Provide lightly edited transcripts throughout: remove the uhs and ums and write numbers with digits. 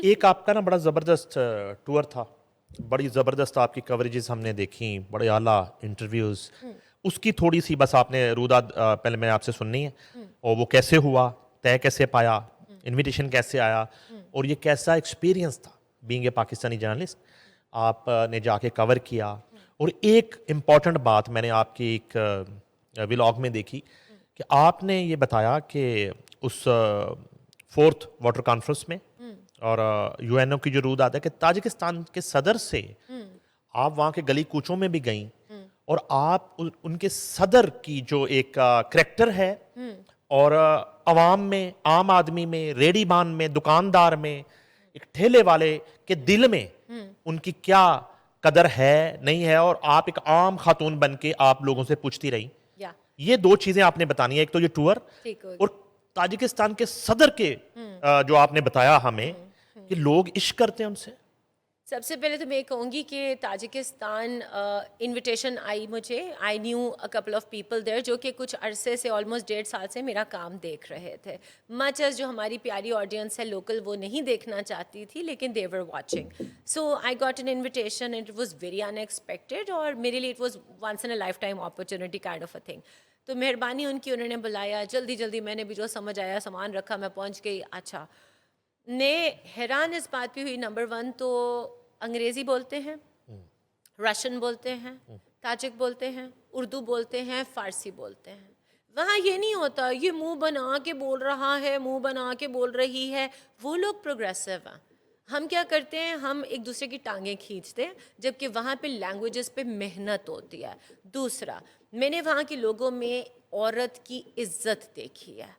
एक आपका ना बड़ा ज़बरदस्त टूर था, बड़ी ज़बरदस्त आपकी कवरेजेस हमने देखी, बड़े आला इंटरव्यूज़। उसकी थोड़ी सी बस आपने रुदाद पहले मैं आपसे सुननी है, और वो कैसे हुआ, तय कैसे पाया, इनविटेशन कैसे आया, और ये कैसा एक्सपीरियंस था बीइंग ए पाकिस्तानी जर्नलिस्ट, आपने जाके कवर किया। और एक इम्पॉर्टेंट बात मैंने आपकी एक व्लॉग में देखी कि आपने ये बताया कि उस फोर्थ वाटर कॉन्फ्रेंस में और यूएनओ की जो रूदाद है कि ताजिकिस्तान के सदर से आप वहाँ के गली कूचों में भी गईं, और आप उनके सदर की जो एक करैक्टर है, और अवाम में, आम आदमी में, रेडीबान में, दुकानदार में, एक ठेले वाले के दिल में उनकी क्या कदर है नहीं है, और आप एक आम खातून बन के आप लोगों से पूछती रही। ये दो चीजें आपने बतानी है, एक तो ये टूर और ताजिकिस्तान के सदर के जो आपने बताया हमें कि लोग इश्क करते हैं उनसे। सबसे पहले तो मैं कहूँगी कि ताजिकिस्तान इनविटेशन आई मुझे, I knew a couple of people there जो कि कुछ अरसे से ऑलमोस्ट 1.5 साल से मेरा काम देख रहे थे। मच एज जो हमारी प्यारी ऑडियंस है लोकल वो नहीं देखना चाहती थी, लेकिन they were watching. So I got an invitation, it was very unexpected, और मेरे लिए it was once in a lifetime opportunity kind of a thing. तो मेहरबानी उनकी, उन्होंने बुलाया, जल्दी जल्दी मैंने भी जो समझ आया सामान रखा, मैं पहुँच गई। अच्छा, ने हैरान इस बात पे हुई, नंबर 1 तो अंग्रेज़ी बोलते हैं, रशियन बोलते हैं, ताजिक बोलते हैं, उर्दू बोलते हैं, फ़ारसी बोलते हैं। वहाँ ये नहीं होता ये मुंह बना के बोल रहा है, मुंह बना के बोल रही है। वो लोग प्रोग्रेसिव हैं। हम क्या करते हैं, हम एक दूसरे की टांगें खींचते हैं, जबकि वहाँ पे लैंग्वेजेस पे मेहनत होती है। दूसरा, मैंने वहाँ के लोगों में औरत की इज्जत देखी है।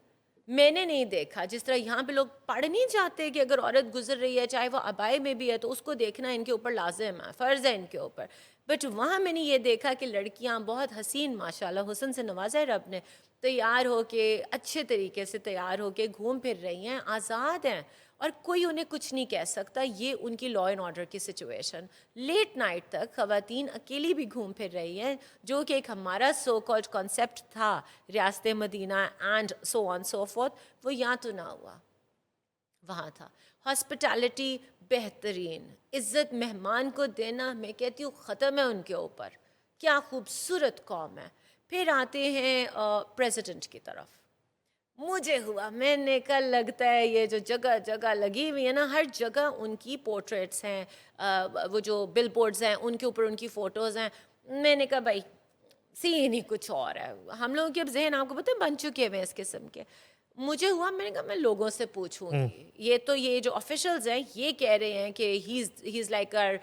मैंने नहीं देखा जिस तरह यहाँ पे लोग पढ़ नहीं चाहते कि अगर औरत गुजर रही है, चाहे वो अबाए में भी है, तो उसको देखना इनके ऊपर लाजिम है, फ़र्ज़ है इनके ऊपर। बट वहाँ मैंने ये देखा कि लड़कियाँ बहुत हसीन, माशाल्लाह हुस्न से नवाजा है रब ने, तैयार हो के, अच्छे तरीके से तैयार हो के घूम फिर रही हैं, आज़ाद हैं, और कोई उन्हें कुछ नहीं कह सकता। ये उनकी लॉ एंड ऑर्डर की सिचुएशन। लेट नाइट तक ख़वातीन अकेली भी घूम फिर रही हैं, जो कि एक हमारा सो कॉल्ड कॉन्सेप्ट था रियासत मदीना and so on so forth, वो यहाँ तो ना हुआ, वहाँ था। हॉस्पिटैलिटी बेहतरीन, इज़्ज़त मेहमान को देना, मैं कहती हूँ ख़त्म है उनके ऊपर। क्या खूबसूरत कौम है। फिर आते हैं प्रेसिडेंट की तरफ। मुझे हुआ, मैंने कहा लगता है ये जो जगह जगह लगी हुई है ना, हर जगह उनकी पोर्ट्रेट्स हैं, वो जो बिल बोर्ड्स हैं उनके ऊपर उनकी फ़ोटोज़ हैं। मैंने कहा भाई सीन ही कुछ और है। हम लोगों के अब जहन आपको पता है बन चुके हैं इस किस्म के। मुझे हुआ, मैंने कहा मैं लोगों से पूछूंगी। ये जो ऑफिशियल्स हैं ये कह रहे हैं कि he is like our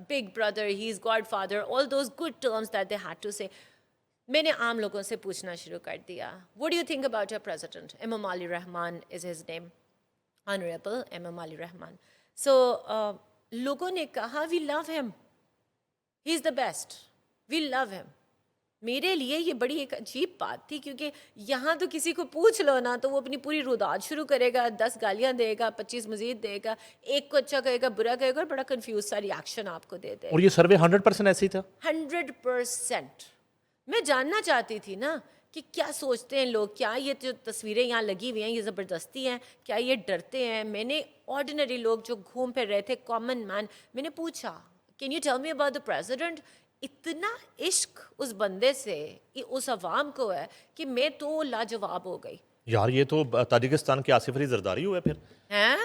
big brother, he is godfather, all those good terms that they had to say. मैंने आम लोगों से पूछना शुरू कर दिया, what do you think about your president? Imam Ali Rahman is his name, honourable Imam Ali Rahman. So लोगों ने कहा we love him, he is the best, we love him. मेरे लिए ये बड़ी एक अजीब बात थी, क्योंकि यहाँ तो किसी को पूछ लो ना तो वो अपनी पूरी रुदाद शुरू करेगा, 10 गालियाँ देगा, 25 मजीद देगा, एक को अच्छा कहेगा, बुरा कहेगा, और बड़ा कंफ्यूज सा रिएक्शन आपको दे देगा। और ये सर्वे 100% ऐसी था। 100%। मैं जानना चाहती थी ना कि क्या सोचते हैं लोग, क्या ये जो तस्वीरें यहाँ लगी हुई हैं ये ज़बरदस्ती हैं, क्या ये डरते हैं? मैंने ऑर्डिनरी लोग जो घूम फिर रहे थे, कॉमन मैन, मैंने पूछा can you tell me about the president? इतना इश्क उस बंदे से, उस अवाम को है कि मैं तो लाजवाब हो गई। यार ये तो ताजिकिस्तान के आसिफ अली जरदारी हुए फिर। हैं?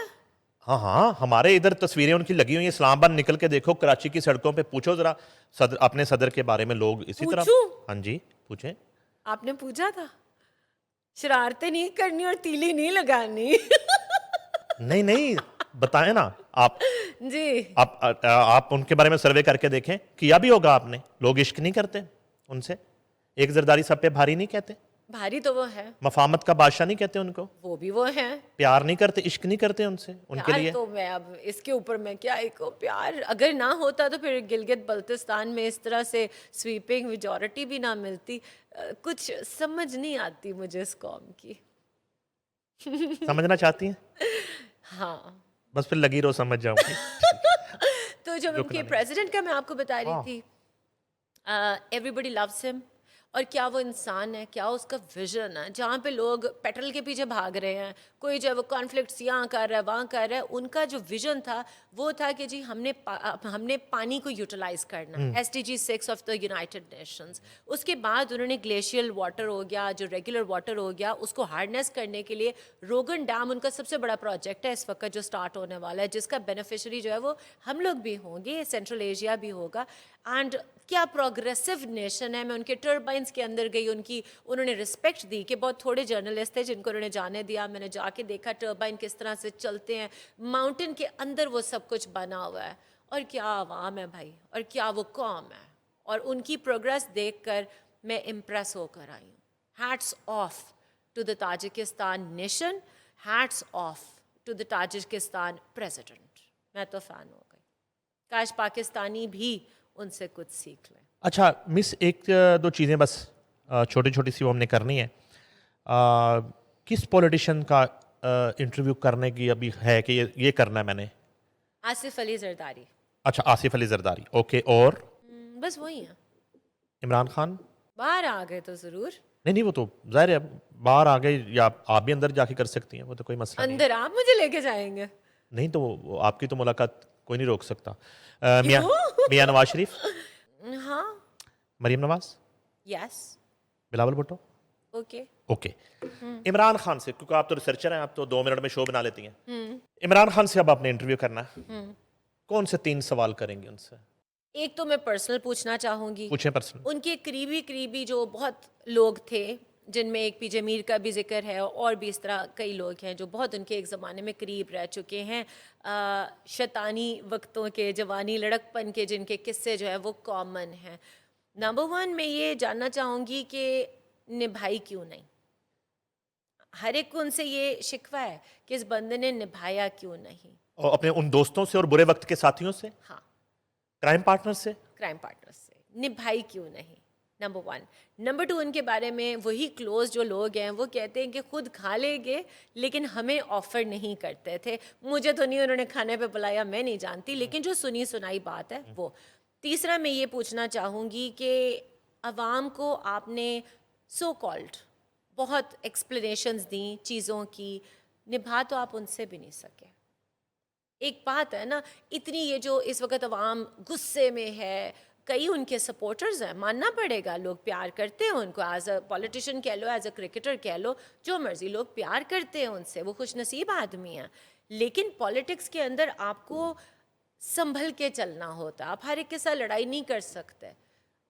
हाँ हाँ, हमारे इधर तस्वीरें उनकी लगी हुई हैं, इस्लामाबाद निकल के देखो, कराची की सड़कों पे पूछो जरा सदर, अपने सदर के बारे में लोग इसी तरह। पूछूं? हाँ जी पूछें। आपने पूछा था? शरारतें नहीं करनी और तीली नहीं लगानी। नहीं नहीं, बताएं ना आप। जी। आप उनके बारे में सर्वे करके देखें, किया भी होगा आपने। लोग इश्क नहीं करते उनसे, एक जरदारी सब पे भारी नहीं कहते, भारी तो वो है, मफामत का बादशाह नहीं कहते उनको, वो भी वो है। प्यार नहीं करते, इश्क नहीं करते उनसे, उनके प्यार लिए। तो मैं अब इसके ऊपर मैं क्या एक प्यार अगर ना होता तो फिर गिलगित बल्तिस्तान में इस तरह से स्वीपिंग मेजॉरिटी भी ना मिलती। कुछ समझ नहीं आती मुझे इस कौम की। समझना चाहती हैं? हाँ। बस फिर लगी रहो, समझ जाऊंगी। तो जब उनके प्रेसिडेंट का मैं आपको बता रही थी, एवरीबडी लव्स हिम, और क्या वो इंसान है, क्या उसका विजन है। जहाँ पे लोग पेट्रोल के पीछे भाग रहे हैं, कोई जो है वो कॉन्फ्लिक्ट्स यहाँ कर रहा है वहाँ कर रहा है, उनका जो विजन था वो था कि जी हमने पानी को यूटिलाइज करना, SDG 6 of the United Nations. उसके बाद उन्होंने ग्लेशियल वाटर हो गया, जो रेगुलर वाटर हो गया, उसको हार्नेस करने के लिए रोगन डैम उनका सबसे बड़ा प्रोजेक्ट है इस वक्त जो स्टार्ट होने वाला है, जिसका बेनिफिशरी जो है वो हम लोग भी होंगे, सेंट्रल एशिया भी होगा। एंड क्या प्रोग्रेसिव नेशन है। मैं उनके टर्बाइंस के अंदर गई, उन्होंने रिस्पेक्ट दी कि बहुत थोड़े जर्नलिस्ट थे जिनको उन्होंने जाने दिया। मैंने जाके देखा टर्बाइन किस तरह से चलते हैं, माउंटेन के अंदर वो सब कुछ बना हुआ है। और क्या आवाम है भाई, और क्या वो कौम है, और उनकी प्रोग्रेस देखकर मैं इम्प्रेस होकर आई हूँ। Hats off to the Tajikistan nation, hats off to the Tajikistan president. मैं तो फ़ैन हो गई। काश पाकिस्तानी भी उनसे कुछ सीख लें। अच्छा मिस, एक दो चीज़ें बस छोटी छोटी सी वो हमने करनी है। किस पॉलिटिशियन का इंटरव्यू करने की अभी है कि ये करना है मैंने? आसिफ अली जरदारी। अच्छा, आसिफ अली जरदारी, ओके। और बस वही है। इमरान खान? बाहर आ गए तो ज़रूर। नहीं नहीं, वो तो जाहिर है बाहर आ गए, या आप भी अंदर जाके कर सकती हैं, वो तो कोई मसला नहीं है। अंदर आप मुझे लेके जाएंगे? नहीं तो आपकी तो मुलाकात कोई नहीं रोक सकता। मियाँ मियाँ नवाज शरीफ, हाँ। Maryam Nawaz, yes. Bilawal Bhutto, okay. Okay. Imran Khan से, क्योंकि आप तो रिसर्चर हैं, आप तो 2 मिनट में शो बना लेती हैं। इमरान खान से अब आपने इंटरव्यू करना है, कौन से 3 सवाल करेंगे उनसे? एक तो मैं पर्सनल पूछना चाहूंगी। पूछें पर्सनल। उनके करीबी करीबी जो बहुत लोग थे, जिनमें एक पीजे मीर का भी जिक्र है, और भी इस तरह कई लोग हैं जो बहुत उनके एक ज़माने में करीब रह चुके हैं, शैतानी वक्तों के, जवानी लड़कपन के, जिनके किस्से जो है वो कॉमन हैं। नंबर 1 मैं ये जानना चाहूँगी कि निभाई क्यों नहीं। हर एक को उनसे ये शिकवा है कि इस बंदे ने निभाया क्यों नहीं। और अपने उन दोस्तों से और बुरे वक्त के साथियों से, हाँ, क्राइम पार्टनर से? क्राइम पार्टनर से निभाई क्यों नहीं, नंबर 1। नंबर 2, उनके बारे में वही क्लोज जो लोग हैं वो कहते हैं कि खुद खा लेंगे लेकिन हमें ऑफर नहीं करते थे। मुझे तो नहीं उन्होंने खाने पे बुलाया, मैं नहीं जानती, लेकिन जो सुनी सुनाई बात है वो। तीसरा मैं ये पूछना चाहूँगी कि अवाम को आपने सो कॉल्ड बहुत एक्सप्लेनेशंस दी चीज़ों की, निभा तो आप उनसे भी नहीं सके। एक बात है ना, इतनी ये जो इस वक्त अवाम गुस्से में है, कई उनके सपोर्टर्स हैं, मानना पड़ेगा, लोग प्यार करते हैं उनको, एज अ पॉलिटिशियन कह लो, एज अ क्रिकेटर कह लो, जो मर्जी, लोग प्यार करते हैं उनसे, वो खुशनसीब आदमी हैं। लेकिन पॉलिटिक्स के अंदर आपको संभल के चलना होता है, आप हर एक के साथ लड़ाई नहीं कर सकते।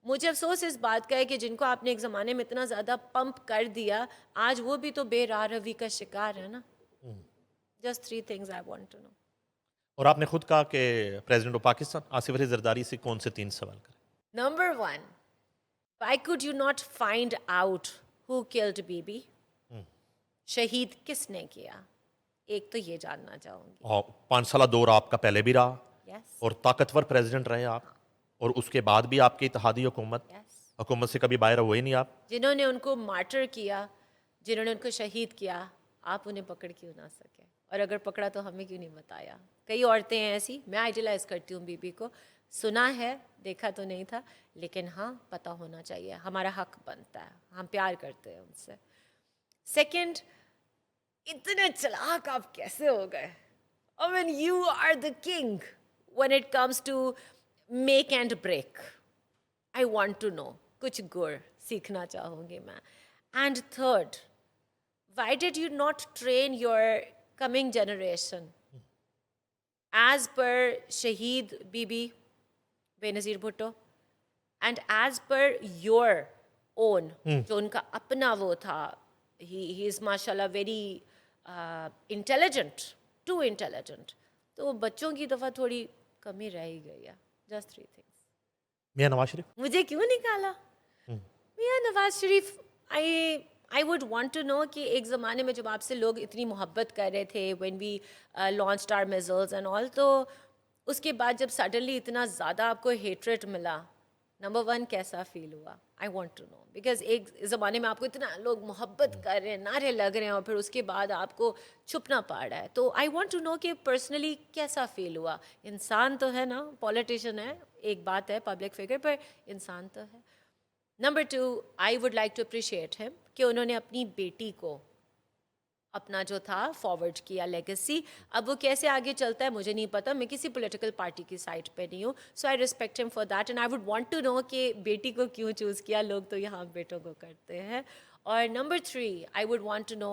मुझे अफसोस इस बात का है कि जिनको आपने एक ज़माने में इतना ज़्यादा पंप कर दिया, आज वो भी तो बेराह रवी का शिकार है ना। Just 3 things I want to know. और आपने खुद कहा कि प्रेसिडेंट ऑफ पाकिस्तान आसिफ अली जरदारी से कौन से 3 सवाल करें? Number 1, why could you not find out who killed बीबी? शहीद किसने किया? एक तो ये जानना चाहूँगी। और 5 साल दौर आपका पहले भी रहा, यस, और ताकतवर प्रेसिडेंट रहे आप, और उसके बाद भी आपकी इत्तेहादी हुकूमत यस। हुकूमत से कभी बाहर हुए नहीं आप। जिन्होंने उनको मार्टर किया, जिन्होंने उनको शहीद किया, आप उन्हें पकड़ क्यों ना सके? और अगर पकड़ा तो हमें क्यों नहीं बताया? कई औरतें हैं ऐसी, मैं आइडियलाइज करती हूँ बीबी को, सुना है, देखा तो नहीं था, लेकिन हाँ पता होना चाहिए, हमारा हक बनता है, हम प्यार करते हैं उनसे। सेकंड, इतने चालाक आप कैसे हो गए? I mean, you are the king when it comes to make and break. I want to know. कुछ गुर सीखना चाहूँगी मैं. And third, why did you not train your coming generation as per Shaheed Bibi Benazir Bhutto and as per your own, जो उनका अपना वो था, he is माशाल्लाह very intelligent, too intelligent. तो बच्चों की दफ़ा थोड़ी कमी रह ही गई है. Just 3 things. मियाँ नवाज शरीफ? मुझे क्यों निकाला? Mian Nawaz Sharif, I would want to know कि एक ज़माने में जब आपसे लोग इतनी मोहब्बत कर रहे थे, when we launched our missiles and all, तो उसके बाद जब सडनली इतना ज़्यादा आपको हेट्रेट मिला, नंबर 1 कैसा फील हुआ? I want to know, because एक ज़माने में आपको इतना लोग मोहब्बत कर रहे हैं, नारे लग रहे हैं, और फिर उसके बाद आपको छुपना पड़ रहा है. तो आई वांट टू नो कि पर्सनली कैसा फील हुआ? इंसान तो है ना, पॉलिटिशियन है, एक बात है पब्लिक फिगर, पर इंसान तो है. Number 2, I would like to appreciate him कि उन्होंने अपनी बेटी को अपना जो था फॉरवर्ड किया लेगेसी। अब वो कैसे आगे चलता है मुझे नहीं पता, मैं किसी पॉलिटिकल पार्टी की साइड पे नहीं हूँ, so I respect him for that and I would want to know कि बेटी को क्यों चूज़ किया, लोग तो यहाँ बेटों को करते हैं। और number 3, I would want to know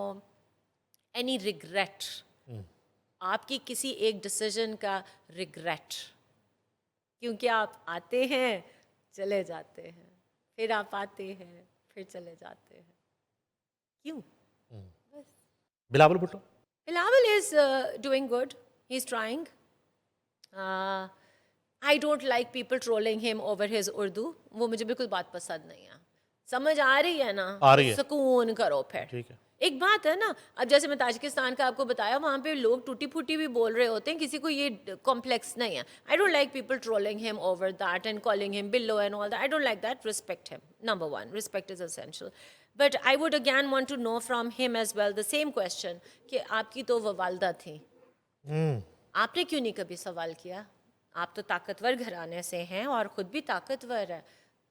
any regret, आपकी किसी एक डिसीजन का रिग्रेट, क्योंकि आप आते हैं चले जाते हैं, फिर आप आते हैं फिर चले जाते हैं, क्यों? Bilawal Bhutto? Bilawal is doing good. He's trying. I don't like people trolling him over his Urdu. वो मुझे बिल्कुल बात पसंद नहीं है। समझ आ रही है ना? आ रही है। सुकून करो फिर। ठीक है। एक बात है ना, अब जैसे मैं ताजिकिस्तान का आपको बताया, वहाँ पे लोग टूटी फूटी भी बोल रहे होते हैं, किसी को ये कॉम्प्लेक्स नहीं है। I don't like people trolling him over that and calling him Billo and all that. I don't like that. Respect him. Number 1, respect is essential. But I would again want to know from him as well the same question कि आपकी तो वो वालदा थी, आपने क्यों नहीं कभी सवाल किया? आप तो ताकतवर घराने से हैं और खुद भी ताकतवर है,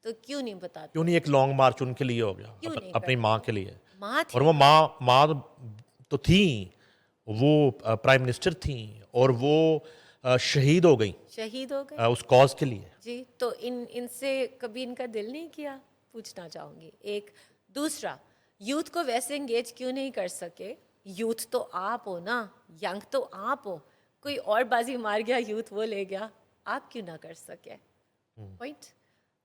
तो क्यों नहीं बताते? क्यों नहीं एक लॉन्ग मार्च उनके लिए हो गया, क्यों नहीं अपनी माँ के लिए? माँ थी, और वो माँ तो थी, वो प्राइम मिनिस्टर थी और वो शहीद हो गई शहीद हो गए उस कॉज के लिए। जी। तो इनसे कभी इनका दिल नहीं किया? पूछना चाहूँगी। एक दूसरा, यूथ को वैसे इंगेज क्यों नहीं कर सके? यूथ तो आप हो ना, यंग तो आप हो, कोई और बाजी मार गया, यूथ वो ले गया, आप क्यों ना कर सके? पॉइंट।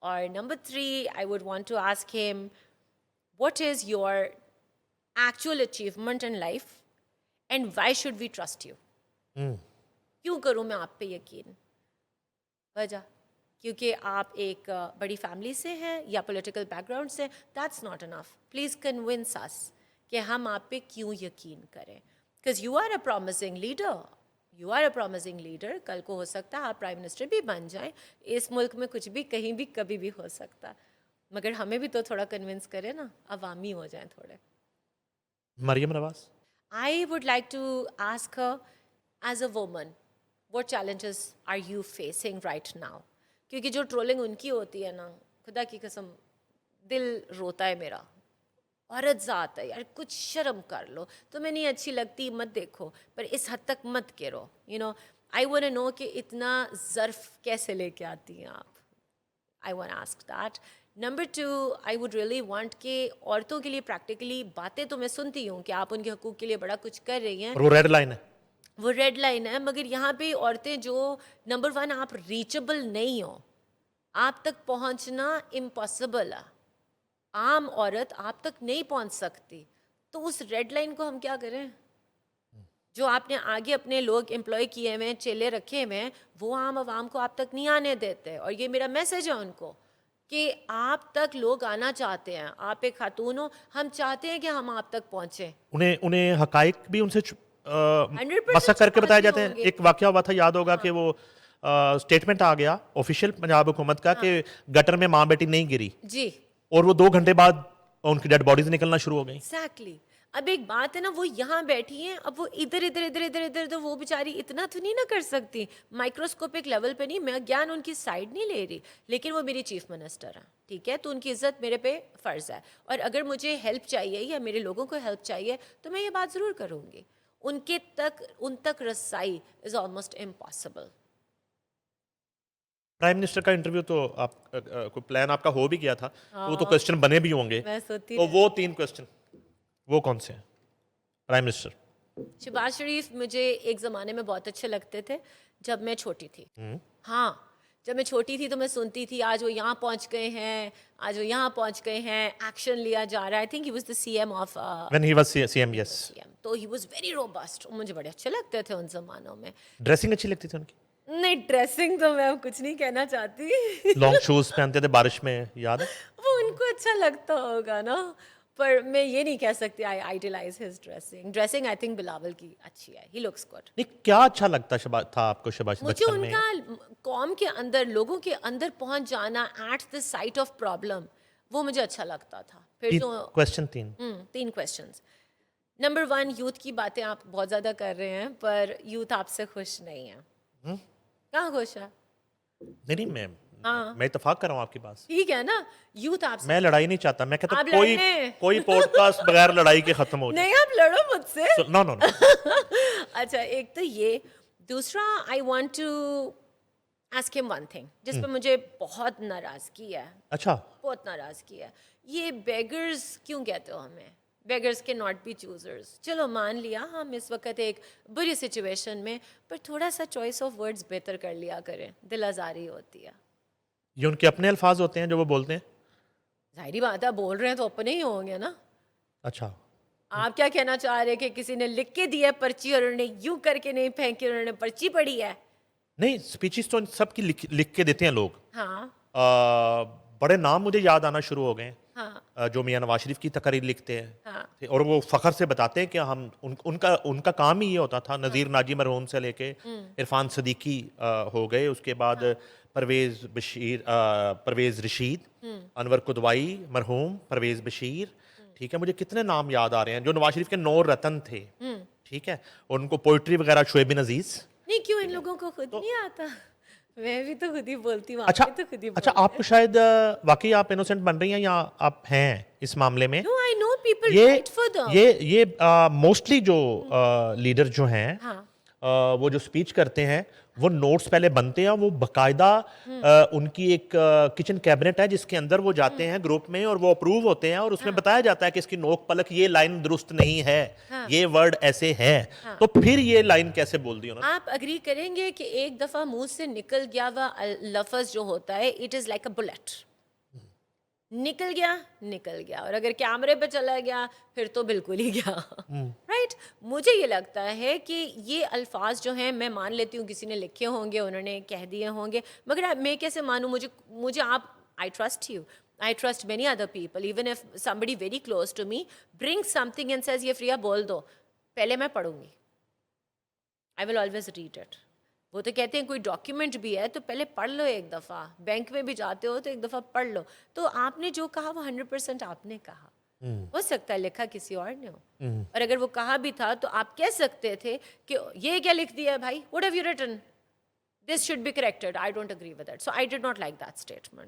और number 3, I would want to ask him what is your actual achievement in life and why should we trust you? क्यों करूं मैं आप पे यकीन? वजह, क्योंकि आप एक बड़ी फैमिली से हैं या पॉलिटिकल बैकग्राउंड से, that's not enough. Please convince us कि हम आप पे क्यों यकीन करें, because you are a promising leader, you are a promising leader. कल को हो सकता है आप प्राइम मिनिस्टर भी बन जाएं। इस मुल्क में कुछ भी कहीं भी कभी भी हो सकता, मगर हमें भी तो थोड़ा कन्विंस करें ना, अवामी हो जाएं थोड़े। Maryam Nawaz? I would like to ask her, as a woman, what challenges are you facing right now? क्योंकि जो ट्रोलिंग उनकी होती है ना, खुदा की कसम दिल रोता है मेरा। औरत ज़ात है यार, कुछ शर्म कर लो। तुम्हें नहीं अच्छी लगती मत देखो, पर इस हद तक मत गिरो। You know, I want to know कि इतना ज़र्फ कैसे लेके आती हैं आप। I want to ask that. Number 2, I would really want कि औरतों के लिए प्रैक्टिकली बातें तो मैं सुनती हूँ कि आप उनके हकूक़ के लिए बड़ा कुछ कर रही हैं, और वो रेड लाइन है। वो रेड लाइन है, मगर यहाँ पे औरतें जो नंबर 1 आप रीचेबल नहीं हो, आप तक पहुँचना इम्पॉसिबल है, आम औरत आप तक नहीं पहुँच सकती, तो उस रेड लाइन को हम क्या करें? जो आपने आगे अपने लोग एम्प्लॉय किए हुए हैं, चेले रखे हुए हैं, वो आम आवाम को आप तक नहीं आने देते। और ये मेरा मैसेज है उनको कि आप तक लोग आना चाहते हैं, आप एक खातून हो, हम चाहते हैं कि हम आप तक पहुँचें। उन्हें हकाइक भी उनसे 100% मशक करके बताए जाते हैं। होंगे। एक वाकया हुआ था, याद होगा कि वो स्टेटमेंट आ गया ऑफिशियल पंजाब हुकूमत का कि गटर में माँ बेटी नहीं गिरी, जी, और वो 2 घंटे बाद उनकी डेड बॉडीज निकलना शुरू हो गई। एग्जैक्टली। अब एक बात है ना, वो यहाँ बैठी हैं, अब वो इधर इधर इधर इधर इधर तो वो बेचारी इतना तो नहीं ना कर सकती, माइक्रोस्कोपिक लेवल पे नहीं। मैं ज्ञान उनकी साइड नहीं ले रही, लेकिन वो मेरी चीफ मिनिस्टर हैं, ठीक है? तो उनकी इज्जत मेरे पे फ़र्ज़ है, और अगर मुझे हेल्प चाहिए या मेरे लोगों को हेल्प चाहिए तो मैं ये बात ज़रूर करूँगी। उन तक रसाई is almost impossible. Prime minister का इंटरव्यू तो आप कोई प्लान आपका हो भी गया था, तो वो तो क्वेश्चन बने भी होंगे, मैं सोती तो वो 3 क्वेश्चन वो कौन से हैं? प्राइम मिनिस्टर शहबाज शरीफ मुझे एक ज़माने में बहुत अच्छे लगते थे जब मैं छोटी थी। हाँ, जब मैं छोटी थी तो मैं सुनती थी आज वो यहाँ पहुँच गए हैं, आज वो यहाँ पहुँच गए हैं, एक्शन लिया जा रहा है। I think he was the CM of when he was CM, yes. CM, तो ही वाज वेरी रोबस्ट, मुझे बड़े अच्छे लगते थे उन ज़मानों में। ड्रेसिंग अच्छी लगती थी उनकी? नहीं, ड्रेसिंग तो मैं अब कुछ नहीं कहना चाहती। लॉन्ग शूज पहनते थे बारिश में, याद है? वो उनको अच्छा लगता होगा ना, पर मैं ये नहीं कह सकती I idolise his dressing I think Bilawal की अच्छी है, ही लुक्स गुड। नहीं, क्या अच्छा लगता था आपको शहबाज मुझे बचपन में? उनका कौम के अंदर, लोगों के अंदर पहुंच जाना at the site of problem, वो मुझे अच्छा लगता था। फिर जो क्वेश्चन 3 3 क्वेश्चंस। नंबर 1, यूथ की बातें आप बहुत ज़्यादा कर रहे हैं, पर यूथ आपसे खुश नहीं है। कहाँ खुश है? नहीं, मैं हाँ। मैं इत्तेफाक कर रहा हूँ आपकी बात से। ठीक है ना, यूथ आपसे मैं लड़ाई नहीं चाहता, मैं कहता आप हूँ कोई लड़ने। कोई पॉडकास्ट बगैर लड़ाई के खत्म हो जाए। नहीं, आप लड़ो मुझसे। No no no. अच्छा, एक तो ये, दूसरा I want to ask him one thing जिस पे मुझे बहुत नाराजगी है, अच्छा, बहुत नाराजगी है। ये बेगर्स क्यों कहते हो हमें? बेगर्स के नॉट बी चूजर्स। चलो मान लिया हम इस वक्त एक बुरी सिचुएशन में, पर थोड़ा सा चॉइस ऑफ वर्ड्स बेहतर कर लिया करें, दिल आज़ारी होती है। ये उनके अपने अल्फाज होते हैं जो वो बोलते हैं। जाहिर बात है, बोल रहे हैं तो अपने ही होंगे ना। अच्छा, आप क्या कहना चाह रहे हैं कि किसी ने लिख के दी है पर्ची और उन्होंने यूं करके नहीं फेंकी, उन्होंने पर्ची पढ़ी है? नहीं, स्पीचेस तो सबकी लिख के देते हैं लोग। हाँ बड़े नाम मुझे याद आना शुरू हो गए हैं, हाँ जो मियां नवाज शरीफ की तकरीर लिखते हैं। हाँ और वो फखर से बताते हैं कि हम उनका काम ही ये होता था। नज़ीर नाजी मरहूम से लेके इरफान सदीकी हो गए, उसके बाद परवेज़ रशीद, अनवर कुदवाई मरहूम, परवेज़ बशीर, ठीक है, मुझे कितने नाम याद आ रहे हैं जो नवाज शरीफ के नौ रतन थे। ठीक है, और उनको पोइट्री वगैरह शुएब अजीज। नहीं, क्यों इन लोगों को खुद नहीं आता? मैं भी तो खुद ही बोलती हूँ, अच्छा, आप भी तो खुद ही अच्छा, आपको शायद वाकई आप इनोसेंट बन रही हैं या आप हैं इस मामले में? नो, आई नो पीपल ये फाइट फॉर देम। ये मोस्टली जो लीडर जो हैं, हाँ वो जो स्पीच करते हैं वो नोट्स पहले बनते हैं, वो बकायदा उनकी एक किचन कैबिनेट है जिसके अंदर वो जाते हैं ग्रुप में और वो अप्रूव होते हैं और उसमें बताया जाता है कि इसकी नोक पलक ये लाइन दुरुस्त नहीं है, ये वर्ड ऐसे है, तो फिर ये लाइन कैसे बोल दी उन्होंने? आप अग्री करेंगे कि एक दफा मुंह से निकल गया हुआ लफ्ज जो होता है, it is like a bullet. निकल गया, और अगर कैमरे पे चला गया फिर तो बिल्कुल ही गया। राइट मुझे ये लगता है कि ये अल्फाज जो हैं, मैं मान लेती हूँ किसी ने लिखे होंगे, उन्होंने कह दिए होंगे, मगर मैं कैसे मानूँ? मुझे आप, I trust you, I trust many other people. Even if somebody very close to me brings something and says ये फ्रिया बोल दो, पहले मैं पढ़ूंगी। I will always read it. वो तो कहते हैं कोई डॉक्यूमेंट भी है तो पहले पढ़ लो एक दफ़ा, बैंक में भी जाते हो तो एक दफ़ा पढ़ लो। तो आपने जो कहा वो 100% आपने कहा, हो सकता है लिखा किसी और ने हो, और अगर वो कहा भी था तो आप कह सकते थे कि ये क्या लिख दिया है भाई, what have you written, this should be corrected, I don't agree with that, so I did not like that statement.